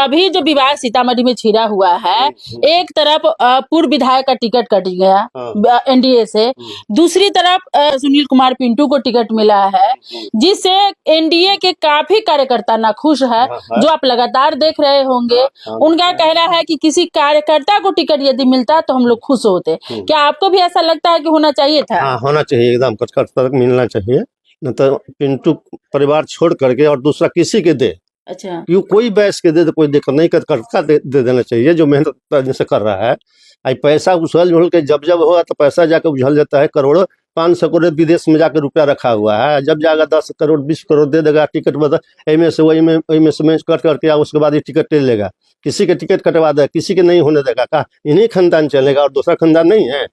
अभी जो विवाद सीतामढ़ी में छिड़ा हुआ है, एक तरफ पूर्व विधायक का टिकट कट गया एनडीए से, दूसरी तरफ सुनील कुमार पिंटू को टिकट मिला है, जिससे एनडीए के काफी कार्यकर्ता नाखुश है, जो आप लगातार देख रहे होंगे। उनका कहना है कि किसी कार्यकर्ता को टिकट यदि मिलता तो हम लोग खुश होते। क्या आपको भी ऐसा लगता है कि होना चाहिए था? हाँ, होना चाहिए, एकदम कार्यकर्ता तक मिलना चाहिए, न तो पिंटू परिवार छोड़ करके और दूसरा किसी के दे। अच्छा, क्यों कोई बैस के दे तो कोई दिक्कत नहीं, कार्यकर्ता दे देना चाहिए जो मेहनत से कर रहा है। आई पैसा उछल उछल के जब होगा तो पैसा जाके उछल देता है, करोड़ों 500 करोड़ विदेश में जाकर रुपया रखा हुआ है। जब जाएगा 10 करोड़ 20 करोड़ दे देगा टिकट, बता एम से वही में कट करके उसके बाद ये टिकट ले लेगा। किसी के टिकट कटवा देगा, किसी के नहीं होने देगा। कहा इन्हीं खानदान चलेगा और दूसरा खानदान नहीं है।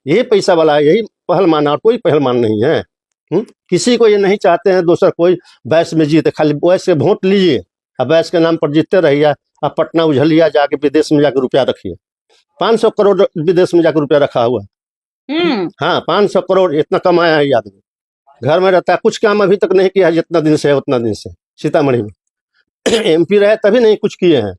यही पैसा वाला है, यही पहलवान और कोई पहलवान नहीं है। किसी को ये नहीं चाहते हैं दूसरा कोई बैस में जीते, खाली बैस से वोट लीजिए अब बैस के नाम पर जीतते रहिए। अब पटना उझलिया जाके विदेश में जाकर रुपया रखिए, 500 करोड़ विदेश में जाकर रुपया रखा हुआ। हाँ, 500 करोड़ इतना कमाया है ये आदमी, घर में रहता है, कुछ काम अभी तक नहीं किया है। जितना दिन से है उतना दिन से सीतामढ़ी में एमपी रहे तभी नहीं कुछ किए हैं।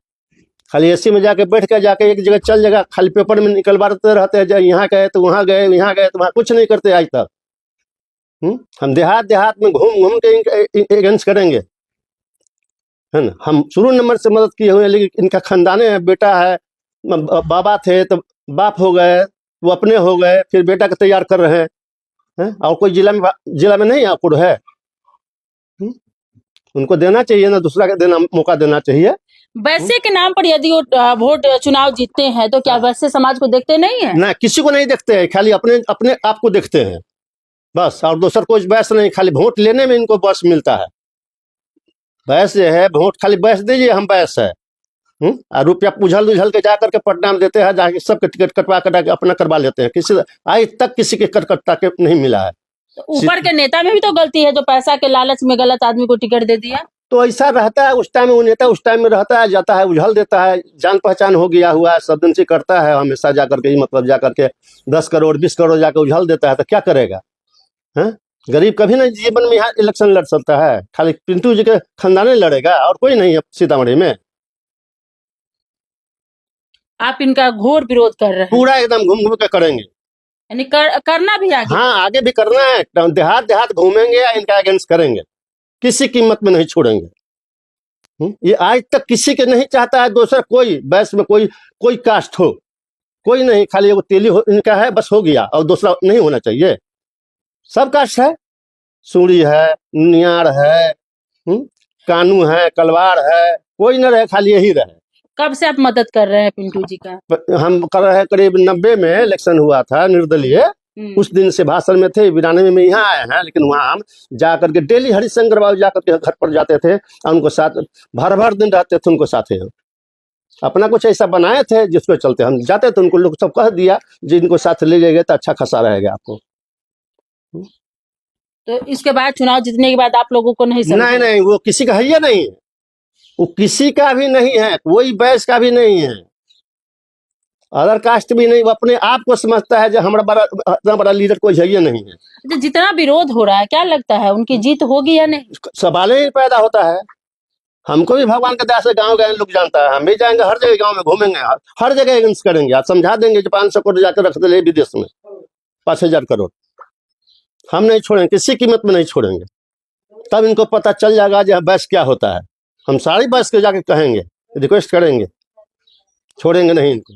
खाली एसी में जाके बैठ के जाके एक जगह चल जाएगा, खाली पेपर में निकलवाते रहते हैं, यहाँ गए तो वहाँ गए, यहाँ गए तो वहाँ, कुछ नहीं करते आज तक। हम देहात में घूम घूम के अगेंस्ट करेंगे, है ना। हम शुरू नंबर से मदद किए हुए हैं, लेकिन इनका खानदाने है, बेटा है, बाबा थे तो बाप हो गए, वो अपने हो गए, फिर बेटा का तैयार कर रहे हैं। और कोई जिला में नहीं आकुड़ है। उनको देना चाहिए ना, दूसरा का देना मौका देना चाहिए। वैसे के नाम पर यदि वो वोट चुनाव जीतते हैं तो क्या वैसे समाज को देखते नहीं है? ना, किसी को नहीं देखते हैं, खाली अपने आप को देखते हैं बस, और दूसर कोई बहस नहीं। खाली वोट लेने में इनको बस मिलता है। बहस ये है, वोट खाली बहस दीजिए, हम बहस है। और रुपया उझल उझल के जा करके पटना में देते हैं, जाके सबके टिकट कटवा के अपना करवा लेते हैं। किसी आज तक किसी के कार्यकर्ता के नहीं मिला है। तो ऊपर के नेता में भी तो गलती है, जो पैसा के लालच में गलत आदमी को टिकट दे दिया। तो ऐसा रहता है, उस टाइम में वो नेता उस टाइम में रहता है, जाता है, उझल देता है, जान पहचान हो गया हुआ है, सब दिन से करता है हमेशा जाकर के, मतलब जाकर के 10 करोड़ 20 करोड़ जाकर उझल देता है, तो क्या करेगा? है गरीब कभी नहीं जीवन में यहाँ इलेक्शन लड़ सकता है, खाली पिंटू जी के खानदाने लड़ेगा और कोई नहीं है सीतामढ़ी में। आप इनका घोर विरोध कर रहे हैं? पूरा एकदम घूम घूम के करेंगे, यानी करना भी आगे? हाँ, आगे भी करना है। देहात घूमेंगे या इनका अगेंस्ट करेंगे, किसी कीमत में नहीं छोड़ेंगे। ये आज तक किसी के नहीं चाहता है दूसरा कोई बैस में कोई कास्ट हो, कोई नहीं, खाली वो तेली इनका है बस, हो गया, और दूसरा नहीं होना चाहिए। सब कास्ट है, सूरी है, नियार है, कानू है, कलवार है, कोई न रहे, खाली यही रहे। कब से आप मदद कर रहे हैं पिंटू जी का? हम कर रहे हैं, करीब 90 में इलेक्शन हुआ था निर्दलीय, उस दिन से भाषण में थे। 92 में यहाँ आए हैं, लेकिन वहाँ हम जाकर के डेली हरिशंकर बाबू जाकर के घर पर जाते थे और उनको साथ भर दिन रहते थे, उनको साथ हम अपना कुछ ऐसा बनाए थे जिसको चलते हम जाते थे। उनको लोग सब कह दिया जिनको साथ ले जाएंगे तो अच्छा खासा रहेगा आपको। तो इसके बाद चुनाव जीतने के बाद आप लोगों को नहीं समझे? नहीं, वो किसी का है या नहीं, वो किसी का भी नहीं है, कोई बैस का भी नहीं है, अदर कास्ट भी नहीं। वो अपने आप को समझता है जो हमारा इतना बड़ा लीडर कोई है नहीं है। जितना विरोध हो रहा है, क्या लगता है उनकी जीत होगी या नहीं? सवाल ही पैदा होता है। हमको भी भगवान के दया से गाँव गए लोग जानता है, हम भी जाएंगे हर जगह, गाँव में घूमेंगे, हर जगह अगेंस्ट करेंगे। आप समझा देंगे जो 500 करोड़ जाकर रख दे विदेश में, 5000 करोड़ हम नहीं छोड़ेंगे, किसी कीमत में नहीं छोड़ेंगे। तब इनको पता चल जाएगा जो बैस क्या होता है। हम सारी बैस के जाके कहेंगे, रिक्वेस्ट करेंगे, छोड़ेंगे नहीं इनको।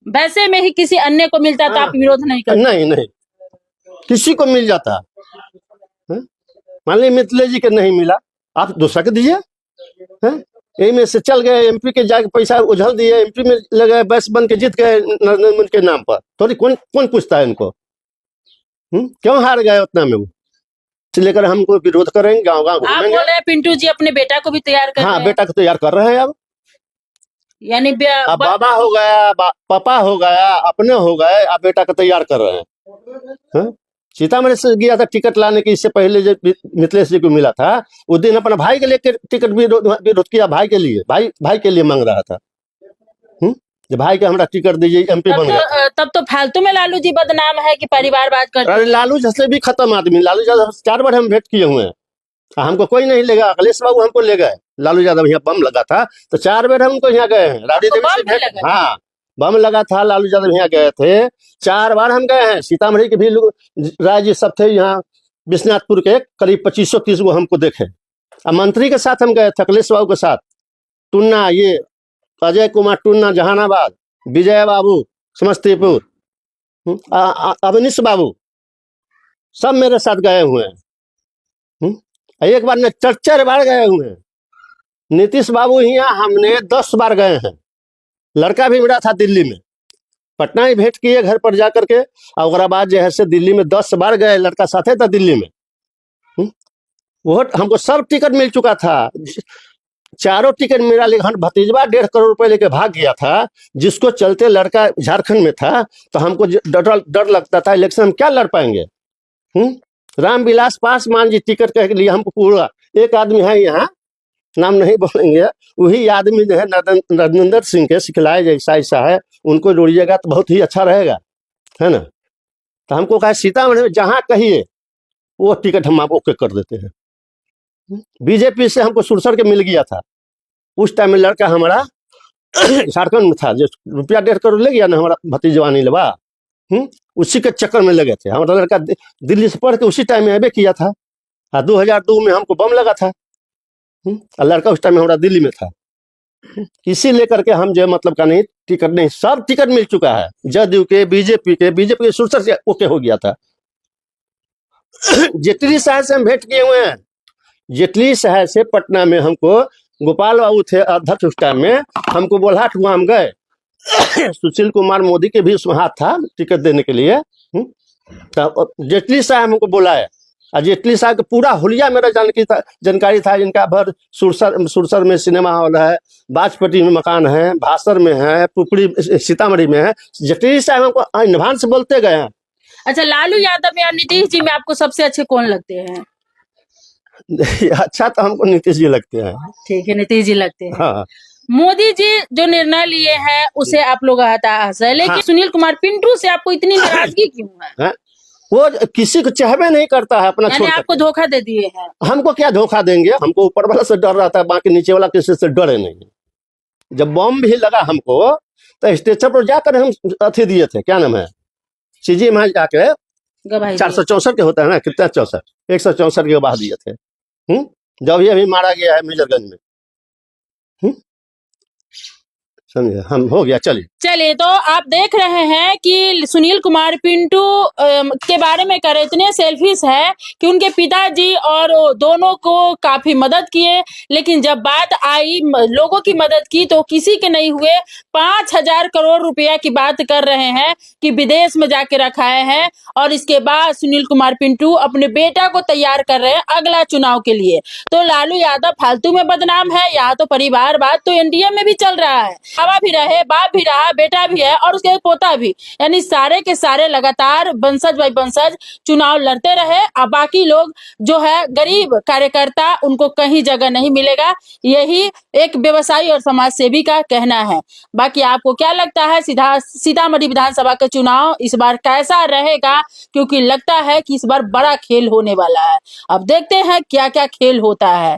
वैसे में ही किसी अन्य को मिलता तो आप विरोध नहीं करते? नहीं, किसी को मिल जाता। मान लीजिए मिथिलेश जी के नहीं मिला, आप दूसरा के दीजिए। में से चल गए एमपी के, जाके पैसा उछल दिए, एमपी में लगे, बैस बन के जीत गए नरेंद्र मोदी के नाम पर। थोड़ी कौन पूछता है इनको? क्यों हार गए उतना में? वो लेकर हमको विरोध करेंगे, गाँव आप बोल रहे हैं पिंटू जी अपने बेटा को भी तैयार कर रहे हैं? बेटा को तैयार कर रहे हैं अब, यानी बाबा हो गया, पापा हो गया, अपने हो गए, अब बेटा को तैयार कर रहे हैं। सीतामढ़ी से गया था टिकट लाने की, इससे पहले जब मिथिलेश जी को मिला था, उस दिन अपना भाई के लेकर टिकट विरोध किया, भाई के लिए, भाई के लिए मांग रहा था। भाई के हमारा टिकट दीजिए, एमपी बन गया। तब तो फालतू में लालू जी बदनाम है कि परिवारवाद करते हैं। अरे लालू जी से भी खत्म आदमी, लालू जी 4 बार हम भेंट किए हुए हैं, हमको कोई नहीं लेगा, अखिलेश बाबू हमको ले गए। लालू यादव यहाँ बम लगा था तो 4 बार हम उनको यहाँ गए हैं, राबड़ी तो देवी से बम भी भेंट। लगा? हाँ, बम लगा था, लालू यादव यहाँ गए थे, 4 बार हम गए हैं। सीतामढ़ी के भी लोग राय जी सब थे यहाँ, विश्वनाथपुर के करीब 25-30 को हमको देखे। अब मंत्री के साथ हम गए थे, अखिलेश बाबू के साथ, टुन्ना, ये अजय कुमार टुन्ना जहानाबाद, विजय बाबू समस्तीपुर, अवनीश बाबू सब मेरे साथ गए हुए हैं। एक बार ने 4 बार गए हुए हैं। नीतीश बाबू यहाँ हमने 10 बार गए हैं। लड़का भी मिला था दिल्ली में, पटना ही भेंट किए घर पर जा करके, और बाद जो है से दिल्ली में 10 बार गए, लड़का साथे था दिल्ली में। वो हमको सब टिकट मिल चुका था, 4 टिकट मिला, लेकिन भतीजवा 1.5 करोड़ रुपए लेके भाग गया था, जिसको चलते लड़का झारखंड में था, तो हमको डर लगता था इलेक्शन हम क्या लड़ पाएंगे। रामविलास पासवान जी टिकट के लिए हमको पूरा, एक आदमी है यहाँ, नाम नहीं बोलेंगे, वही आदमी जो है नरेंद्र सिंह के सिखलाए जैसा ऐसा है, उनको जोड़िएगा तो बहुत ही अच्छा रहेगा, है ना। तो हमको कहा सीतामढ़ी में जहाँ कहिए वो टिकट हम आपको ओके कर देते हैं। बीजेपी से हमको सुरसर के मिल गया था, उस टाइम में लड़का हमारा झारखंड में था, जो रुपया 1.5 करोड़ ले गया ना हमारा भतीजवा नीलवा, उसी के चक्कर में लगे थे। हमारा लड़का दिल्ली से पढ़ के उसी टाइम में अबे किया था, 2002 में हमको बम लगा था, और लड़का उस टाइम में हमारा दिल्ली में था। इसी लेकर के हम जो मतलब का नहीं, टिकट नहीं, सब टिकट मिल चुका है, जदयू के, बीजेपी के सुरसर से ओके हो गया था। जेटली साहब से हम भेंट किए हुए हैं। जेटली साहब से पटना में हमको गोपाल बाबू थे अध्यक्ष उस टाइम में, हमको बोला वहां हम गए। सुशील कुमार मोदी के भी उसमें हाथ था टिकट देने के लिए। तो जेटली साहब हमको बुलाए, और जेटली साहब का पूरा हुलिया मेरा जानकारी था। इनका भर सुरसर में सिनेमा हॉल है, बाजपट्टी में मकान है, भासर में है, पुपड़ी सीतामढ़ी में है। जेटली साहब हमको एडवांस से बोलते गए हैं। अच्छा, लालू यादव या नीतीश जी में आपको सबसे अच्छे कौन लगते हैं? अच्छा तो हमको नीतीश जी लगते हैं। ठीक है, नीतीश जी लगते हैं। हाँ, मोदी जी जो निर्णय लिए हैं उसे आप लोग हताश है, लेकिन हाँ। सुनील कुमार पिंटू से आपको इतनी नाराजगी क्यों है? वो किसी को चाहबे नहीं करता है अपना, यानी आपको धोखा दे दिए हैं। हमको क्या धोखा देंगे, हमको ऊपर वाला से डर रहता है, बाकी नीचे वाला किसी से डरे नहीं। जब बम भी लगा हमको तो स्टेशन पर जाकर हम अथी दिए थे, क्या नाम है, सीजी में जाके गवाही 464 के होता है ना, कितना 64, 164 के गवाह दिए थे। जब ये अभी मारा गया है मेजरगंज में, समझे, हम हो गया। चलिए तो आप देख रहे हैं कि सुनील कुमार पिंटू के बारे में करे इतने सेल्फिश है कि उनके पिताजी और दोनों को काफी मदद किए, लेकिन जब बात आई लोगों की मदद की तो किसी के नहीं हुए। 5,000 करोड़ रुपया की बात कर रहे हैं कि विदेश में जाके रखाए हैं, और इसके बाद सुनील कुमार पिंटू अपने बेटा को तैयार कर रहे हैं अगला चुनाव के लिए। तो लालू यादव फालतू में बदनाम है। यहाँ तो परिवारवाद तो एनडीए में भी चल रहा है, बाबा भी रहे, बाप भी रहा, बेटा भी है और उसके पोता भी, यानी सारे के सारे लगातार वंशज बाई वंशज चुनाव लड़ते रहे। अब बाकी लोग जो है गरीब कार्यकर्ता, उनको कहीं जगह नहीं मिलेगा, यही एक व्यवसायी और समाज सेवी का कहना है। बाकी आपको क्या लगता है सीतामढ़ी विधानसभा का चुनाव इस बार कैसा रहेगा? क्योंकि लगता है कि इस बार बड़ा खेल होने वाला है। अब देखते हैं क्या क्या खेल होता है।